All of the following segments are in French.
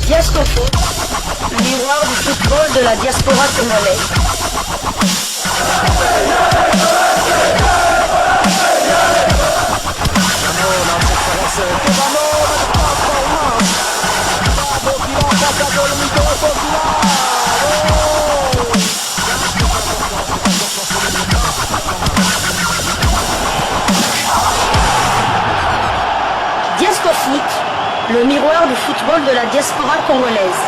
Diascofoot, le miroir du football de la diaspora congolaise. Diascofoot, le miroir du football de la diaspora congolaise.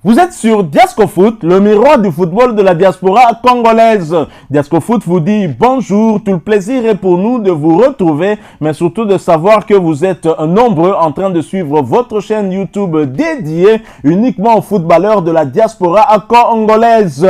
Vous êtes sur Diascofoot, le miroir du football de la diaspora congolaise. Diascofoot vous dit bonjour, tout le plaisir est pour nous de vous retrouver, mais surtout de savoir que vous êtes nombreux en train de suivre votre chaîne YouTube dédiée uniquement aux footballeurs de la diaspora congolaise.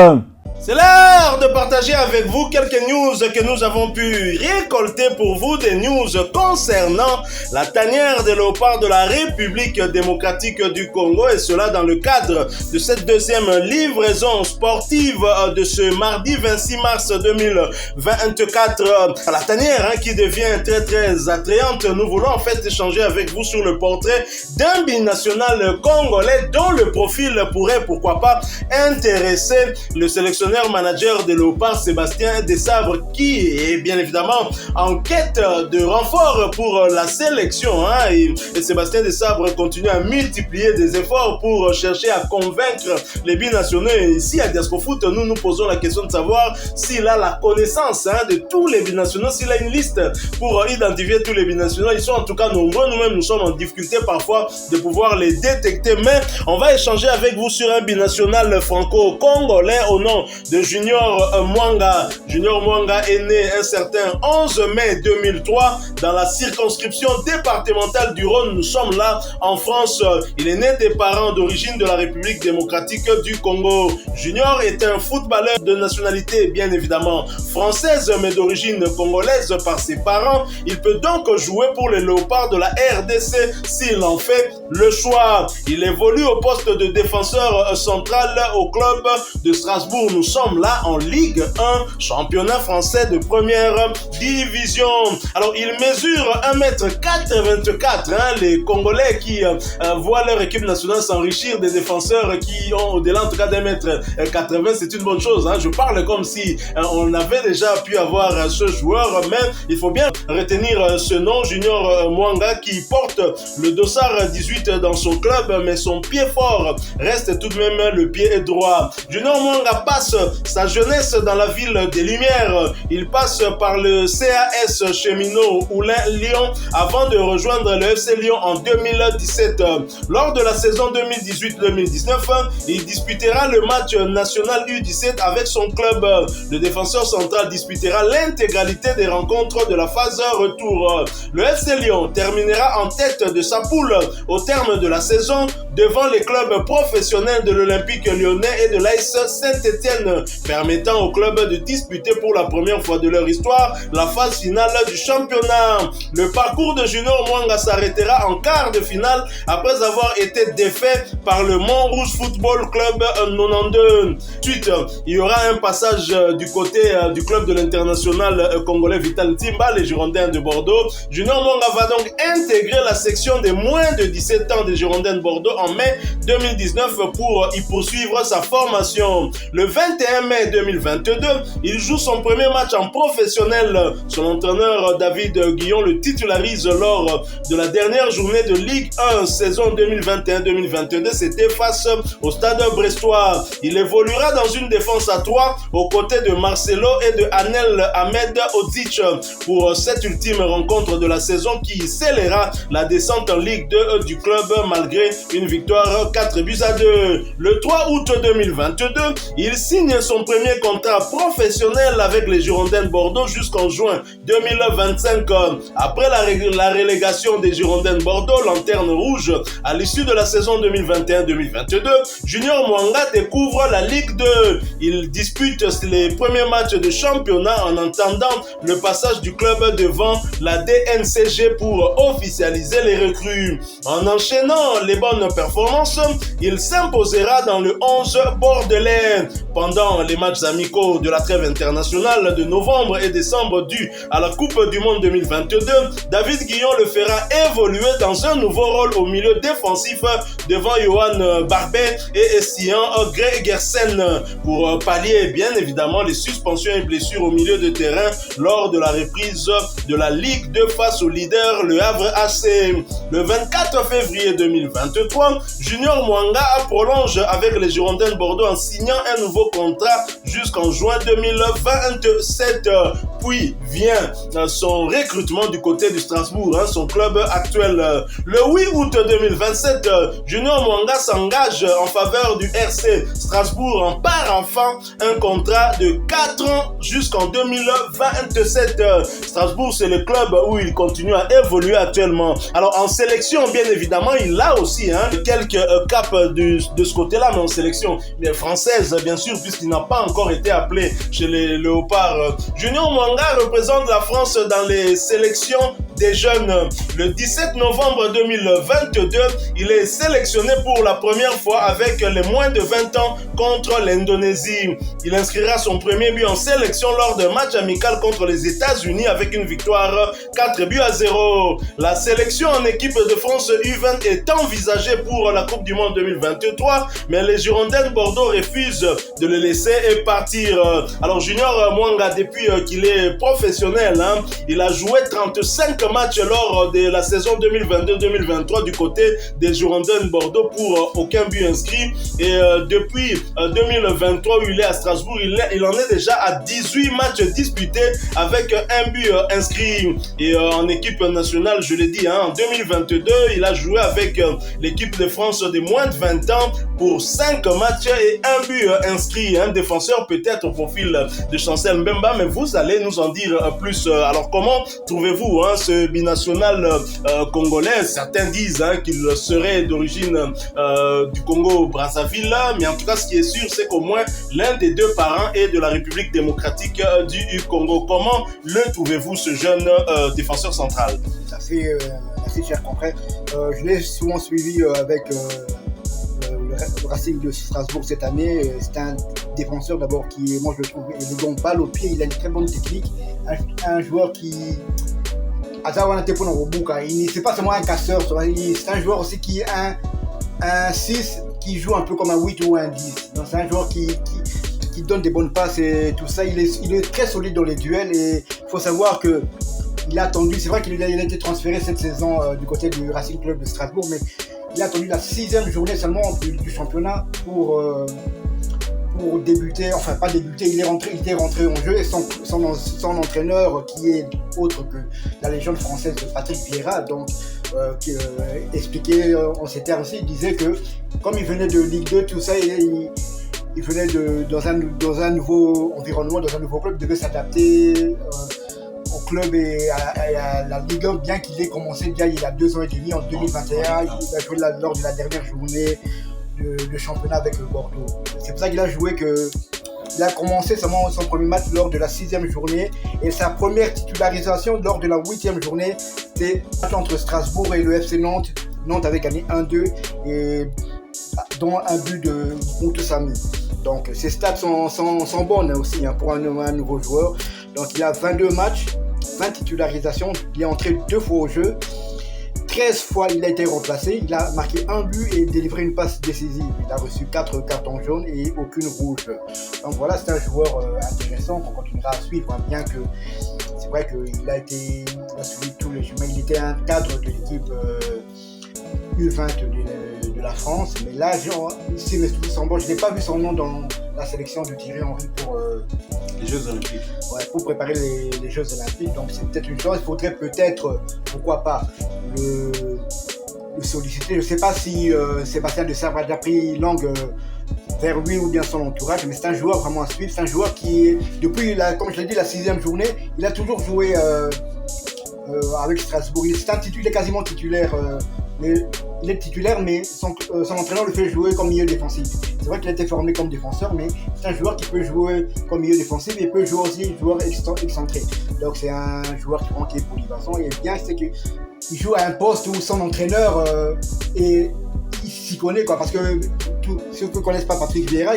C'est l'heure de partager avec vous quelques news que nous avons pu récolter pour vous, des news concernant la tanière des léopards de la République démocratique du Congo, et cela dans le cadre de cette deuxième livraison sportive de ce mardi 26 mars 2024. La tanière qui devient très attrayante. Nous voulons en fait échanger avec vous sur le portrait d'un binational congolais dont le profil pourrait pourquoi pas intéresser le sélectionneur manager de Léopard, Sébastien Desabre, qui est bien évidemment en quête de renfort pour la sélection. Et Sébastien Desabre continue à multiplier des efforts pour chercher à convaincre les binationaux. Et ici à Diascofoot, nous nous posons la question de savoir s'il a la connaissance de tous les binationaux, s'il a une liste pour identifier tous les binationaux. Ils sont en tout cas nombreux. Nous-mêmes, nous sommes en difficulté parfois de pouvoir les détecter. Mais on va échanger avec vous sur un binational franco-congolais au nom de Junior Mwanga. Junior Mwanga est né un certain 11 mai 2003 dans la circonscription départementale du Rhône. Nous sommes là en France. Il est né des parents d'origine de la République démocratique du Congo. Junior est un footballeur de nationalité bien évidemment française mais d'origine congolaise par ses parents. Il peut donc jouer pour les Léopards de la RDC s'il en fait le choix. Il évolue au poste de défenseur central au club de Strasbourg. Nous sommes là en Ligue 1, championnat français de première division. Alors, il mesure 1m84. Les Congolais qui voient leur équipe nationale s'enrichir des défenseurs qui ont au-delà en tout cas d'1m80, c'est une bonne chose. Je parle comme si on avait déjà pu avoir ce joueur, mais il faut bien retenir ce nom, Junior Mwanga, qui porte le dossard 18 dans son club, mais son pied fort reste tout de même le pied droit. Junior Mwanga passe sa jeunesse dans la ville des Lumières. Il passe par le CAS Cheminot Oulin Lyon avant de rejoindre le FC Lyon en 2017. Lors de la saison 2018-2019, il disputera le match national U17 avec son club. Le défenseur central disputera l'intégralité des rencontres de la phase retour. Le FC Lyon terminera en tête de sa poule au terme de la saison devant les clubs professionnels de l'Olympique Lyonnais et de l'AS Saint-Étienne, permettant au club de disputer pour la première fois de leur histoire la phase finale du championnat. Le parcours de Junior Mwanga s'arrêtera en quart de finale après avoir été défait par le Montrouge Football Club 92. Ensuite, il y aura un passage du côté du club de l'international congolais Vital Timba, les Girondins de Bordeaux. Junior Mwanga va donc intégrer la section des moins de 17 ans des Girondins de Bordeaux en mai 2019 pour y poursuivre sa formation. Le 21 mai 2022, il joue son premier match en professionnel. Son entraîneur David Guillon le titularise lors de la dernière journée de Ligue 1 saison 2021-2022. C'était face au Stade brestois. Il évoluera dans une défense à 3 aux côtés de Marcelo et de Anel Ahmed Odzic pour cette ultime rencontre de la saison qui scellera la descente en Ligue 2 du club malgré une victoire 4-2. Le 3 août 2022, il signe son premier contrat professionnel avec les Girondins de Bordeaux jusqu'en juin 2025. Après la relégation des Girondins de Bordeaux, lanterne rouge, à l'issue de la saison 2021-2022, Junior Mwanga découvre la Ligue 2. Il dispute les premiers matchs de championnat en attendant le passage du club devant la DNCG pour officialiser les recrues. En enchaînant les bonnes performances, il s'imposera dans le 11 bordelais. Pendant pendant les matchs amicaux de la trêve internationale de novembre et décembre dus à la Coupe du Monde 2022, David Guillon le fera évoluer dans un nouveau rôle au milieu défensif devant Johan Barbet et Estian Gregersen pour pallier bien évidemment les suspensions et blessures au milieu de terrain lors de la reprise de la Ligue 2 face au leader le Havre AC. Le 24 février 2023, Junior Mwanga prolonge avec les Girondins de Bordeaux en signant un nouveau contrat jusqu'en juin 2027. Puis vient son recrutement du côté du Strasbourg, son club actuel. Le 8 août 2027, Junior Mwanga s'engage en faveur du RC Strasbourg en part enfin un contrat de 4 ans jusqu'en 2027. Strasbourg, c'est le club où il continue à évoluer actuellement. Alors en sélection, bien évidemment, il a aussi quelques caps de ce côté-là, mais en sélection française, bien sûr, puisqu'il n'a pas encore été appelé chez les Léopards. Junior Mwanga représente la France dans les sélections des jeunes. Le 17 novembre 2022, il est sélectionné pour la première fois avec les moins de 20 ans contre l'Indonésie. Il inscrira son premier but en sélection lors d'un match amical contre les États-Unis avec une victoire 4-0. La sélection en équipe de France U20 est envisagée pour la Coupe du Monde 2023, mais les Girondins de Bordeaux refusent de le laisser partir. Alors Junior Mwanga, depuis qu'il est professionnel, il a joué 35 matchs lors de la saison 2022-2023 du côté des Girondins de Bordeaux pour aucun but inscrit. Et depuis 2023 où il est à Strasbourg, il en est déjà à 18 matchs disputés avec un but inscrit. Et en équipe nationale, je l'ai dit, en 2022, il a joué avec l'équipe de France des moins de 20 ans pour 5 matchs et un but inscrit. Un défenseur peut-être au profil de Chancel Mbemba, mais vous allez nous en dire plus. Alors comment trouvez-vous ce binational congolais? Certains disent qu'il serait d'origine du Congo-Brazzaville, mais en tout cas ce qui est sûr, c'est qu'au moins l'un des deux parents est de la République démocratique du Congo. Comment le trouvez-vous, ce jeune défenseur central? Ça fait assez cher confrère. Je l'ai souvent suivi avec le Racing de Strasbourg cette année. C'est un défenseur d'abord qui, moi je le trouve, il est donc balle au pied, il a une très bonne technique. Un joueur qui c'est pas seulement un casseur, c'est un joueur aussi qui est un 6 qui joue un peu comme un 8 ou un 10. Donc c'est un joueur qui donne des bonnes passes et tout ça. Il est très solide dans les duels et il faut savoir que il a attendu, c'est vrai qu'il a été transféré cette saison du côté du Racing Club de Strasbourg, mais il a attendu la 6e journée seulement du championnat pour débuter, enfin pas débuter, il était rentré en jeu et son entraîneur qui est autre que la légende française de Patrick Vieira, donc qui expliquait en ces termes aussi, il disait que comme il venait de Ligue 2, tout ça, il venait dans un nouveau environnement, dans un nouveau club, il devait s'adapter au club et à la Ligue 1, bien qu'il ait commencé déjà il y a 2 ans et demi, en 2021, il a joué lors de la dernière journée de championnat avec le Bordeaux. C'est pour ça qu'il a joué il a commencé seulement son premier match lors de la 6e journée et sa première titularisation lors de la 8e journée, c'était entre Strasbourg et le FC Nantes. Nantes avait gagné 1-2 et dont un but de Moutoussamy. Donc ses stats sont bonnes aussi pour un nouveau joueur. Donc il a 22 matchs, 20 titularisations, il est entré 2 fois au jeu. 13 fois il a été remplacé, il a marqué un but et délivré une passe décisive. Il a reçu 4 cartons jaunes et aucune rouge. Donc voilà, c'est un joueur intéressant qu'on continuera à suivre, bien que c'est vrai qu'il a suivi tous les chemins. Il était un cadre de l'équipe U20 de la France, mais là, si mes souvenirs sont bons, je n'ai pas vu son nom dans la sélection de Thierry Henry pour les Jeux Olympiques. Ouais, pour préparer les Jeux Olympiques. Donc c'est peut-être une chose, il faudrait peut-être, pourquoi pas, le solliciter. Je ne sais pas si Sébastien de Sabre a déjà pris langue vers lui ou bien son entourage, mais c'est un joueur vraiment à suivre. C'est un joueur qui, depuis, comme je l'ai dit, la 6e journée, il a toujours joué avec Strasbourg. Il est quasiment titulaire. Il est titulaire, mais son entraîneur le fait jouer comme milieu défensif. C'est vrai qu'il a été formé comme défenseur, mais c'est un joueur qui peut jouer comme milieu défensif et peut jouer aussi joueur excentré. Donc c'est un joueur qui est polyvalent et bien, c'est qu'il joue à un poste où son entraîneur est connaît, quoi, parce que ceux qui ne connaissent pas Patrick Vieira,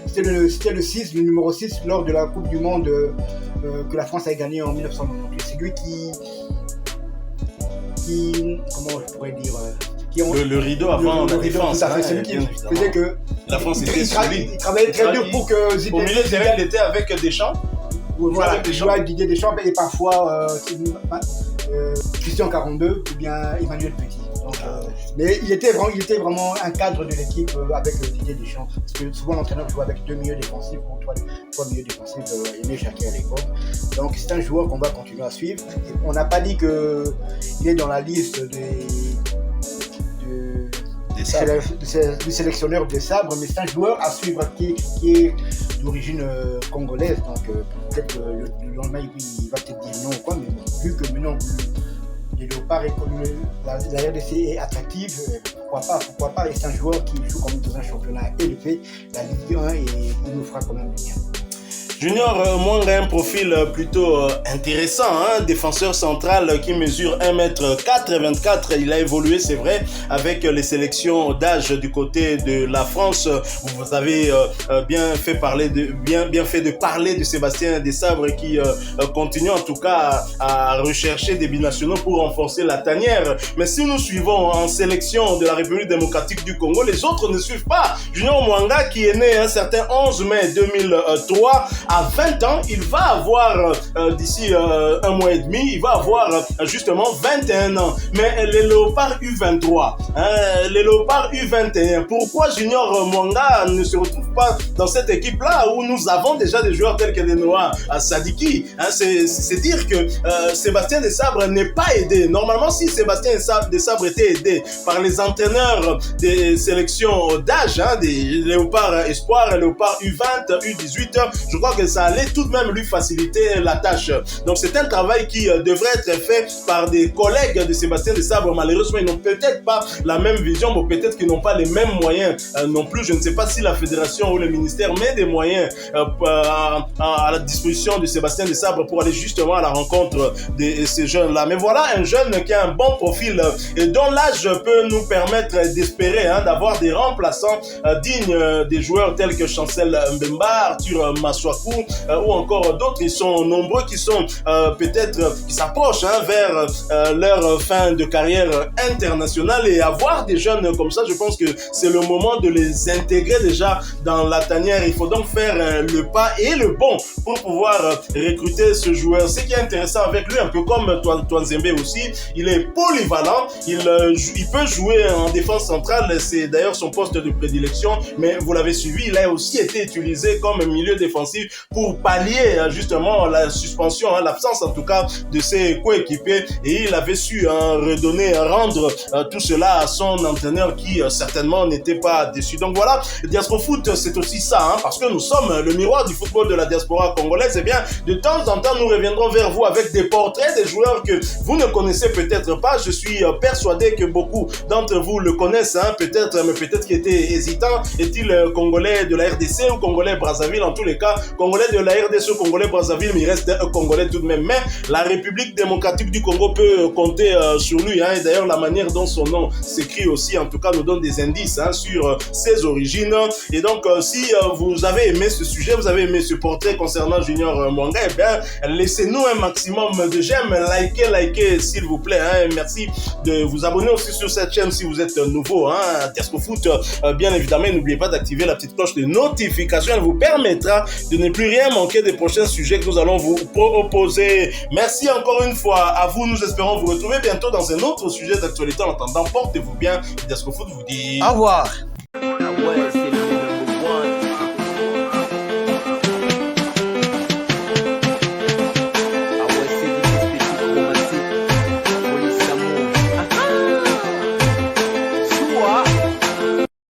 c'était le 6, le numéro 6 lors de la Coupe du Monde que la France a gagnée en 1998. C'est lui qui comment je pourrais dire, le rideau avant la défense. Tout à fait, c'est lui qui faisait que la France était solide. Il travaillait très dur pour que au milieu de terrain, il était avec Deschamps. Voilà, il jouait avec Didier Deschamps et parfois Christian 42 ou bien Emmanuel Petit. Donc, mais il était vraiment un cadre de l'équipe avec Didier Deschamps. Parce que souvent l'entraîneur jouait avec 2 milieux défensifs ou 3 milieux défensifs, Aimé Jacquet à l'époque. Donc c'est un joueur qu'on va continuer à suivre. Et on n'a pas dit qu'il est dans la liste du sélectionneur des sabres, mais c'est un joueur à suivre qui est d'origine congolaise. Donc peut-être que le lendemain il va peut-être dire non ou quoi, mais vu que maintenant les Léopards et la RDC est attractive, pourquoi pas, et c'est un joueur qui joue quand même dans un championnat élevé, la Ligue 1, et il nous fera quand même bien. Junior Mwanga a un profil plutôt intéressant, hein? Défenseur central qui mesure 1m84. Il a évolué, c'est vrai, avec les sélections d'âge du côté de la France. Vous avez bien fait de parler de Sébastien Desabre qui continue en tout cas à rechercher des binationaux pour renforcer la tanière. Mais si nous suivons en sélection de la République démocratique du Congo, les autres ne suivent pas. Junior Mwanga, qui est né un certain 11 mai 2003, à 20 ans, il va avoir d'ici un mois et demi, il va avoir justement 21 ans. Mais les Léopards U23, les Léopards U21, pourquoi Junior Mwanga ne se retrouve pas dans cette équipe-là où nous avons déjà des joueurs tels que Noah Sadiki? C'est dire que Sébastien Desabre n'est pas aidé. Normalement, si Sébastien Desabre était aidé par les entraîneurs des sélections d'âge, des Léopards Espoir, Léopards U20, U18, je crois que ça allait tout de même lui faciliter la tâche. Donc c'est un travail qui devrait être fait par des collègues de Sébastien Desabre. Malheureusement, ils n'ont peut-être pas la même vision, mais peut-être qu'ils n'ont pas les mêmes moyens non plus. Je ne sais pas si la fédération ou le ministère met des moyens à la disposition de Sébastien Desabre pour aller justement à la rencontre de ces jeunes-là. Mais voilà un jeune qui a un bon profil et dont l'âge peut nous permettre d'espérer d'avoir des remplaçants dignes des joueurs tels que Chancel Mbemba, Arthur Maswaku ou encore d'autres. Ils sont nombreux qui sont peut-être qui s'approchent vers leur fin de carrière internationale, et avoir des jeunes comme ça, je pense que c'est le moment de les intégrer déjà dans la tanière. Il faut donc faire le pas et le bon pour pouvoir recruter ce joueur. Ce qui est intéressant avec lui, un peu comme Twanzembe aussi, il est polyvalent, il peut jouer en défense centrale, c'est d'ailleurs son poste de prédilection, mais vous l'avez suivi, il a aussi été utilisé comme milieu défensif pour pallier justement la suspension, l'absence en tout cas de ses coéquipiers, et il avait su rendre tout cela à son entraîneur qui certainement n'était pas déçu. Donc voilà, Diaspora Foot, c'est aussi ça, parce que nous sommes le miroir du football de la diaspora congolaise. Et bien de temps en temps nous reviendrons vers vous avec des portraits des joueurs que vous ne connaissez peut-être pas. Je suis persuadé que beaucoup d'entre vous le connaissent, peut-être, mais peut-être qu'il était hésitant. Est-il congolais de la RDC ou congolais Brazzaville? En tous les cas, congolais de la RDC ou congolais Brazzaville, mais il reste un congolais tout de même. Mais la République démocratique du Congo peut compter sur lui, et d'ailleurs la manière dont son nom s'écrit aussi, en tout cas, nous donne des indices sur ses origines. Et donc si vous avez aimé ce sujet, vous avez aimé ce portrait concernant Junior Mwanga, eh bien laissez-nous un maximum de j'aime, likez s'il vous plaît, merci de vous abonner aussi sur cette chaîne si vous êtes nouveau, Diaspora Foot, bien évidemment, n'oubliez pas d'activer la petite cloche de notification, elle vous permettra de ne plus rien manquer des prochains sujets que nous allons vous proposer. Merci encore une fois à vous, nous espérons vous retrouver bientôt dans un autre sujet d'actualité. En attendant, portez-vous bien, Diaspora Foot vous dit au revoir.